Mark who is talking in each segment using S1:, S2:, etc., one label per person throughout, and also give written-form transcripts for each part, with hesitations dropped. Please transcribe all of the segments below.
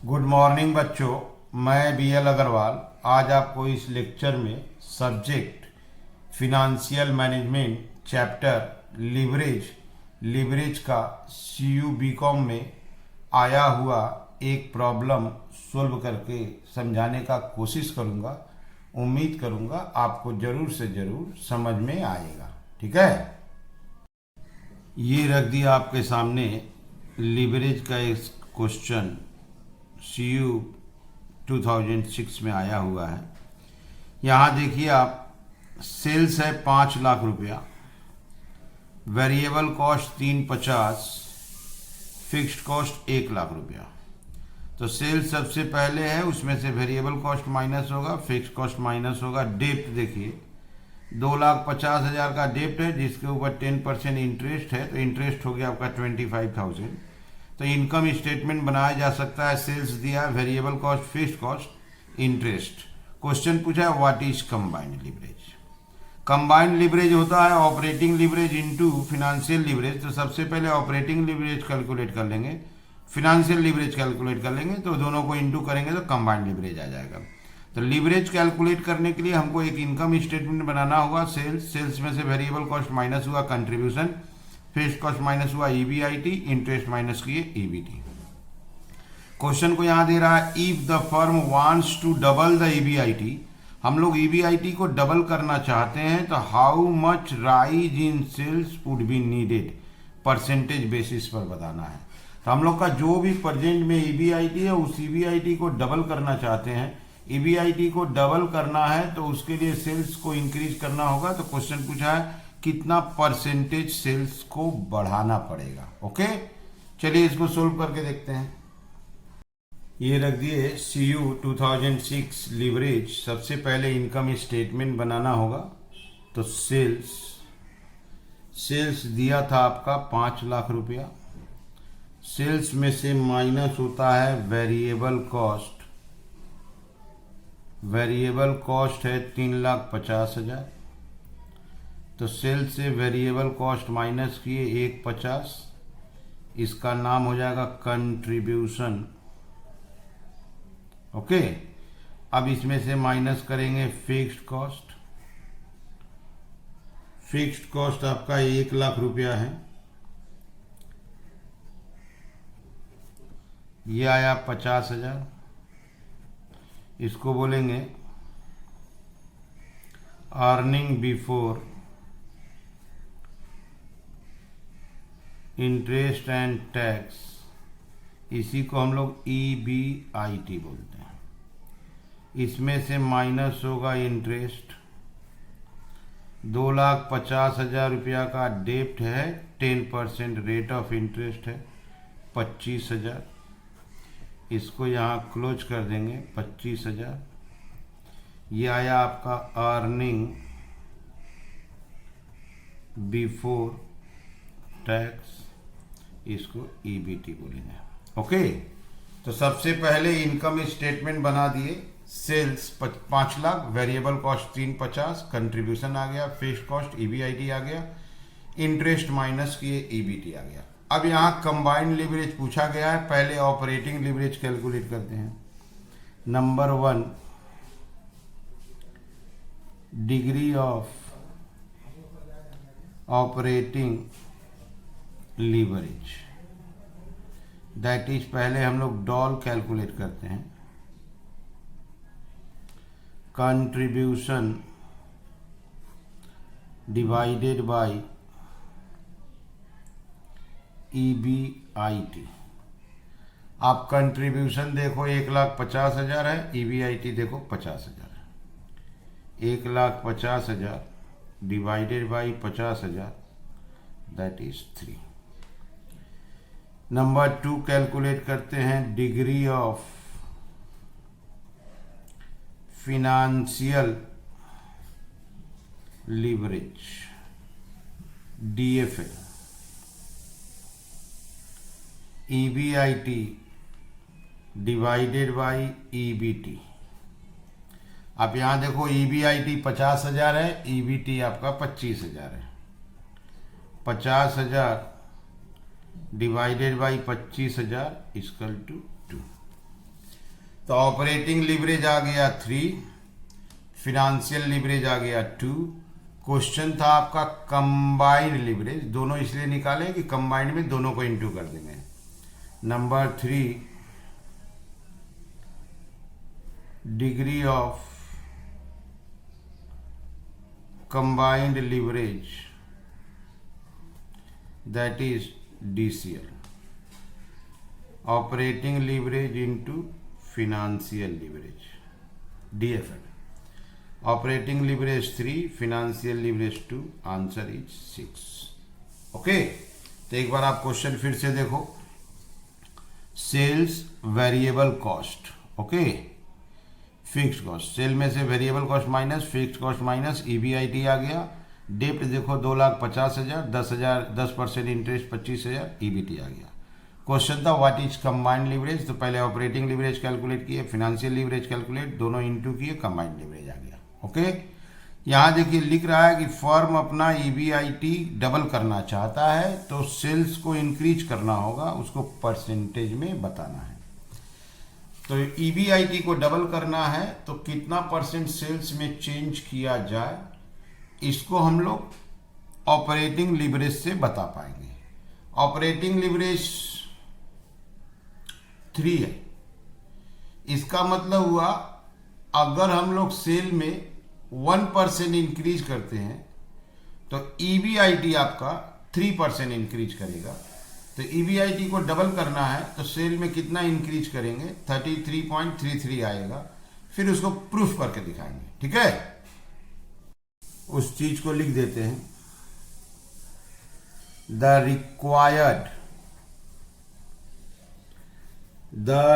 S1: Good morning बच्चों, मैं BL Agarwal आज आपको इस लेक्चर में subject financial management chapter leverage का CU BCom में आया हुआ एक प्रॉब्लम सोल्व करके समझाने का कोशिश करूँगा। उम्मीद करूँगा आपको ज़रूर से ज़रूर समझ में आएगा। ठीक है, ये रख दिया आपके सामने लिवरेज का एक क्वेश्चन CU 2006 में आया हुआ है। यहाँ देखिए आप, सेल्स है 5 लाख रुपया, variable cost 350, fixed cost 1 lakh रुपया। तो सेल्स सबसे पहले है, उसमें से वेरिएबल कॉस्ट माइनस होगा, फिक्स्ड कॉस्ट माइनस होगा। डेप्ट देखिए 2,50,000 का डेप्ट है जिसके ऊपर 10% इंटरेस्ट है, तो इंटरेस्ट हो गया आपका 25,000। तो इनकम स्टेटमेंट बनाया जा सकता है। सेल्स दिया, variable cost, fixed cost, interest. Question पूछा है what is combined leverage. Combined leverage होता है operating leverage into financial leverage. तो सबसे पहले ऑपरेटिंग लिवरेज कैलकुलेट कर लेंगे, फिनेंशियल लिवरेज कैलकुलेट कर लेंगे, तो दोनों को इनटू करेंगे तो कंबाइंड लिवरेज आ जाएगा। तो लिवरेज कैलकुलेट करने के लिए हमको एक इनकम स्टेटमेंट बनाना होगा। सेल्स में से वेरिएबल कॉस्ट माइनस हुआ कंट्रीब्यूशन, फिक्स्ड कॉस्ट माइनस हुआ EBIT, इंटरेस्ट माइनस किए EBT। क्वेश्चन को यहां दे रहा है if the firm wants to double the EBIT। हम लोग EBIT को डबल करना चाहते हैं, तो how much rise in sales would be needed, percentage basis पर बताना है। तो हम लोग का जो भी प्रेजेंट में EBIT है उस EBIT को डबल करना चाहते हैं। EBIT को डबल करना है तो उसके लिए सेल्स को इंक्रीज करना होगा। तो क्वेश्चन पूछा है कितना परसेंटेज सेल्स को बढ़ाना पड़ेगा। ओके, चलिए इसको सोल्व करके देखते हैं। ये रख दिए CU 2006 लिवरेज। सबसे पहले इनकम स्टेटमेंट बनाना होगा। तो सेल्स दिया था आपका 5 लाख रुपया। सेल्स में से माइनस होता है वेरिएबल कॉस्ट। वेरिएबल कॉस्ट है 3,50,000। तो सेल से वेरिएबल कॉस्ट माइनस किए 150, इसका नाम हो जाएगा कंट्रीब्यूशन। ओके, अब इसमें से माइनस करेंगे फिक्स्ड कॉस्ट। फिक्स्ड कॉस्ट आपका 1 लाख रुपया है, ये आया 50,000। इसको बोलेंगे earning before interest and tax, इसी को हम लोग EBIT बोलते हैं। इसमें से माइनस होगा इंटरेस्ट। 2,50,000 रुपया का डेप्ट है, 10% रेट ऑफ इंटरेस्ट है, 25,000। इसको यहाँ क्लोज कर देंगे 25,000। ये आया आपका अर्निंग बिफोर टैक्स, इसको EBT बोलेंगे। ओके, तो सबसे पहले इनकम स्टेटमेंट बना दिए। Sales 5 lakh, variable cost 350, contribution आ गया, फिक्स्ड कॉस्ट EBIT आ गया, इंटरेस्ट माइनस किए EBT आ गया। अब यहाँ कंबाइंड लिवरेज पूछा गया है। पहले ऑपरेटिंग लिवरेज कैलकुलेट करते हैं। Number 1, degree of operating leverage, that is, पहले हम लोग डॉल कैलकुलेट करते हैं। Contribution divided by EBIT। आप कंट्रीब्यूशन देखो 1,50,000 है, EBIT देखो 50,000 है। 1,50,000 divided by 50,000, that is 3। Number 2 calculate करते हैं degree of financial leverage, DFL। EBIT divided by EBT। आप यहाँ देखो EBIT 50,000 है, EBT आपका 25,000 है। 50,000 डिवाइडेड बाई 25,000 इक्वल टू 2। तो ऑपरेटिंग लीवरेज आ गया 3, फिनेंशियल लीवरेज आ गया 2। क्वेश्चन था आपका कंबाइंड लीवरेज, दोनों इसलिए निकाले कि कंबाइंड में दोनों को इंटू कर देंगे। Number 3, degree of combined leverage, that is DCL, operating leverage into financial leverage, DFL। Operating leverage 3, financial leverage 2, answer is 6। Okay, तो एक बार आप क्वेश्चन फिर से देखो। Sales variable cost, okay, fixed cost, sale में से variable cost minus fixed cost minus EBIT आ गया। डेप्ट देखो 2,50,000, 10% इंटरेस्ट 25,000, EBT आ गया। क्वेश्चन था व्हाट इज कंबाइंड लीवरेज, तो पहले ऑपरेटिंग लीवरेज कैलकुलेट किए, फिनेंशियल लीवरेज कैलकुलेट, दोनों इंटू किए, कंबाइंड लीवरेज आ गया। ओके, यहाँ देखिए लिख रहा है कि फर्म अपना EBIT डबल करना चाहता है तो सेल्स को इंक्रीज करना होगा, उसको परसेंटेज में बताना है। तो EBIT को डबल करना है तो कितना परसेंट सेल्स में चेंज किया जाए, इसको हम लोग ऑपरेटिंग लीवरेज से बता पाएंगे। ऑपरेटिंग लीवरेज 3 है, इसका मतलब हुआ अगर हम लोग सेल में 1% इंक्रीज करते हैं तो EBIT आपका 3% इंक्रीज करेगा। तो EBIT को डबल करना है तो सेल में कितना इंक्रीज करेंगे, 33.33 आएगा, फिर उसको प्रूफ करके दिखाएंगे। ठीक है, उस चीज को लिख देते हैं। The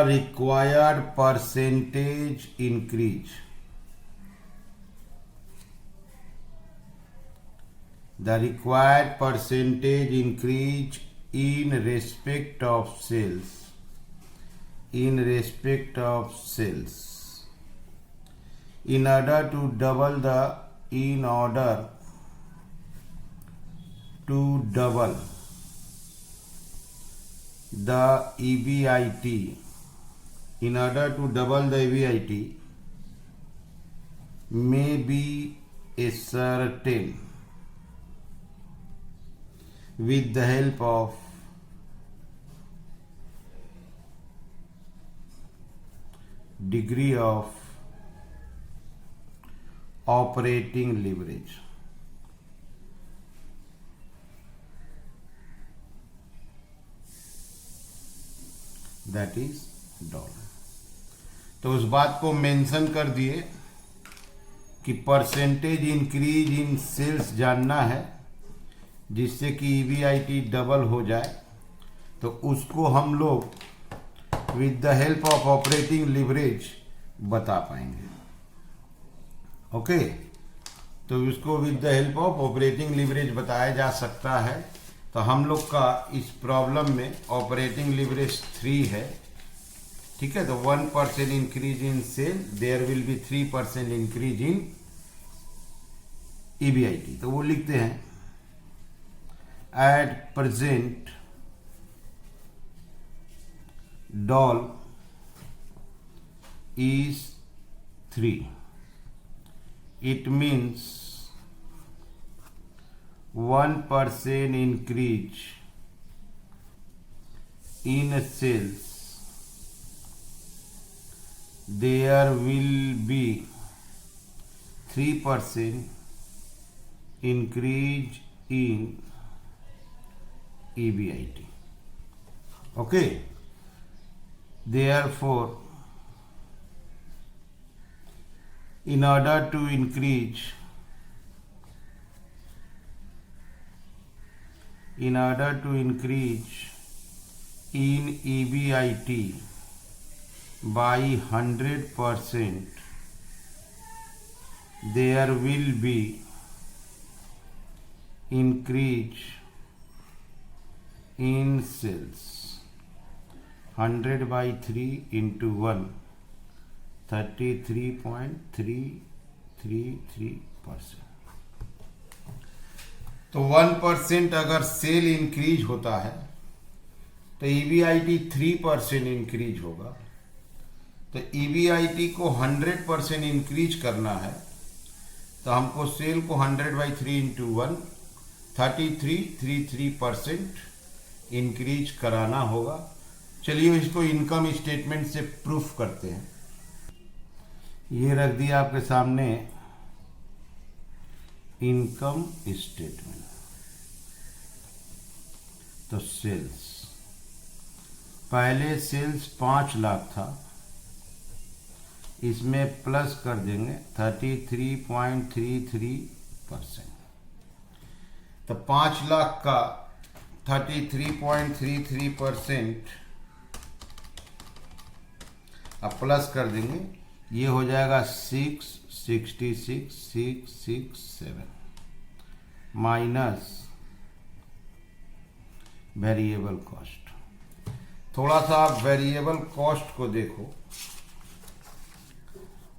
S1: required percentage increase, the required percentage increase in respect of sales, in order to double the EBIT, in order to double the EBIT may be ascertained with the help of degree of operating leverage, that is $। तो उस बात को mention कर दिए कि percentage increase in sales जानना है जिससे कि EBIT डबल हो जाए, तो उसको हम लोग with the help of operating leverage बता पाएंगे। ओके, तो इसको with the help of operating leverage बताया जा सकता है। तो हम लोग का इस प्रॉब्लम में ऑपरेटिंग लीवरेज 3 है। ठीक है, तो 1% increase in sale, there will be 3% increase in EBIT। तो वो लिखते हैं at present $, is 3, it means 1% increase in sales, there will be 3% increase in EBIT. Okay, therefore in order to increase in EBIT by 100%, there will be increase in sales। 100 by 3 into 1, 33.333%। तो 1% अगर cell increase होता है तो EBIT 3% increase होगा। तो तो EBIT को 100% increase करना है, तो हमको सेल को 100/3 इंटू 1 3333% इंक्रीज कराना होगा। चलिए इसको इनकम स्टेटमेंट से प्रूफ करते हैं। ये रख दिया आपके सामने इनकम स्टेटमेंट। तो सेल्स, पहले सेल्स 5 लाख था, इसमें प्लस कर देंगे 33.33%। तो 5 लाख का 33.33% अब प्लस कर देंगे, ये हो जाएगा 666,667 माइनस वेरिएबल कॉस्ट। थोड़ा सा आप वेरिएबल कॉस्ट को देखो।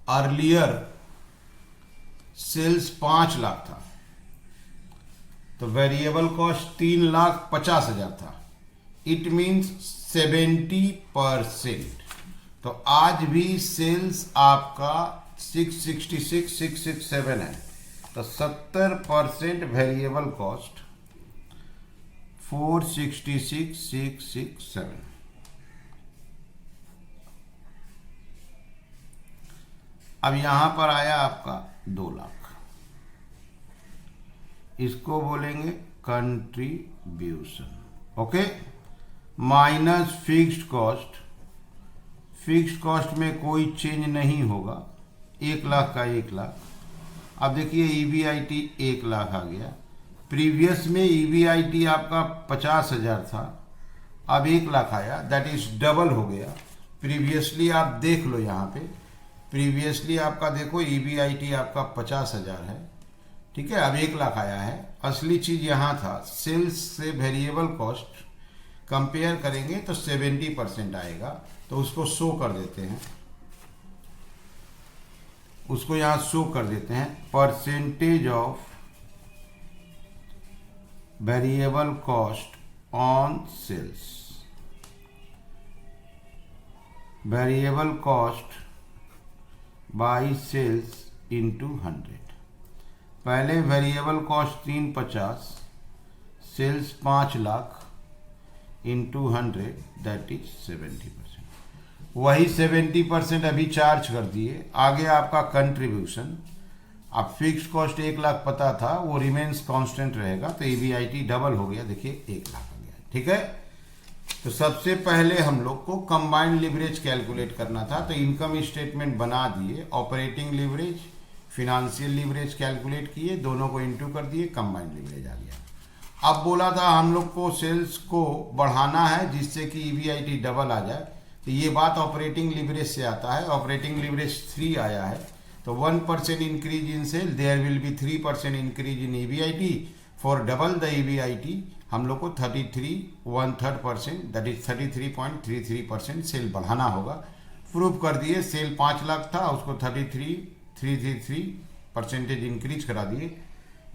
S1: अर्लियर सेल्स 5 लाख था, तो वेरिएबल कॉस्ट 3,50,000 था। It means 70%। तो आज भी सेल्स आपका 666,667 है, तो 70% वेरिएबल कॉस्ट 466,667। अब यहां पर आया आपका 2 लाख, इसको बोलेंगे contribution. Okay, minus fixed cost. Fixed cost में कोई चेंज नहीं होगा, 1 लाख का 1 लाख। अब देखिए EBIT 1 लाख आ गया। प्रीवियस में EBIT आपका 50,000 था, अब 1 लाख आया, दैट इज डबल हो गया। प्रीवियसली आप देख लो, यहाँ पे प्रीवियसली आपका देखो EBIT आपका 50,000 है, ठीक है, अब 1 लाख आया है। असली चीज यहाँ था, सेल्स से वेरिएबल कॉस्ट कंपेयर करेंगे तो 70% आएगा, तो उसको शो कर देते हैं, उसको यहाँ शो कर देते हैं। Percentage of variable cost on sales, variable cost by sales into 100। पहले variable cost 350, sales 5 lakh into 100, that is 70%। वही 70% अभी चार्ज कर दिए। आगे आपका कंट्रीब्यूशन, अब फिक्स्ड कॉस्ट 1 लाख पता था, वो रिमेन्स कांस्टेंट रहेगा, तो EBIT डबल हो गया, देखिए 1 लाख आ गया, ठीक है। तो सबसे पहले हम लोग को कंबाइंड लिवरेज कैलकुलेट करना था, तो इनकम स्टेटमेंट बना दिए, operating leverage, financial leverage calculate किए, दोनों को इंटू कर दिए, कंबाइंड लिवरेज आ गया। अब बोला था हम लोग को सेल्स को बढ़ाना है जिससे कि EBIT डबल आ जाए, तो ये बात ऑपरेटिंग लिवरेज से आता है। ऑपरेटिंग लिवरेज 3 आया है, तो 1% increase in sale, there will be 3% increase in EBIT। For double the EBIT हम लोग को 33.13%, दैट इज 33.33% सेल बढ़ाना होगा। प्रूफ कर दिए, सेल 5 लाख था, उसको 33.33% इंक्रीज करा दिए।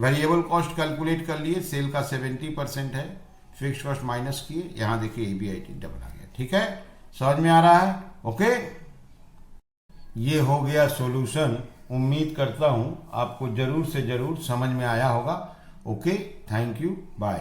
S1: वेरिएबल कॉस्ट कैलकुलेट कर लिए, सेल का 70% है, फिक्स्ड कॉस्ट माइनस किए, यहाँ देखिए EBIT डबल आ गया, ठीक है। समझ में आ रहा है? ओके, ये हो गया सॉल्यूशन। उम्मीद करता हूं आपको जरूर से जरूर समझ में आया होगा। Okay, thank you, bye.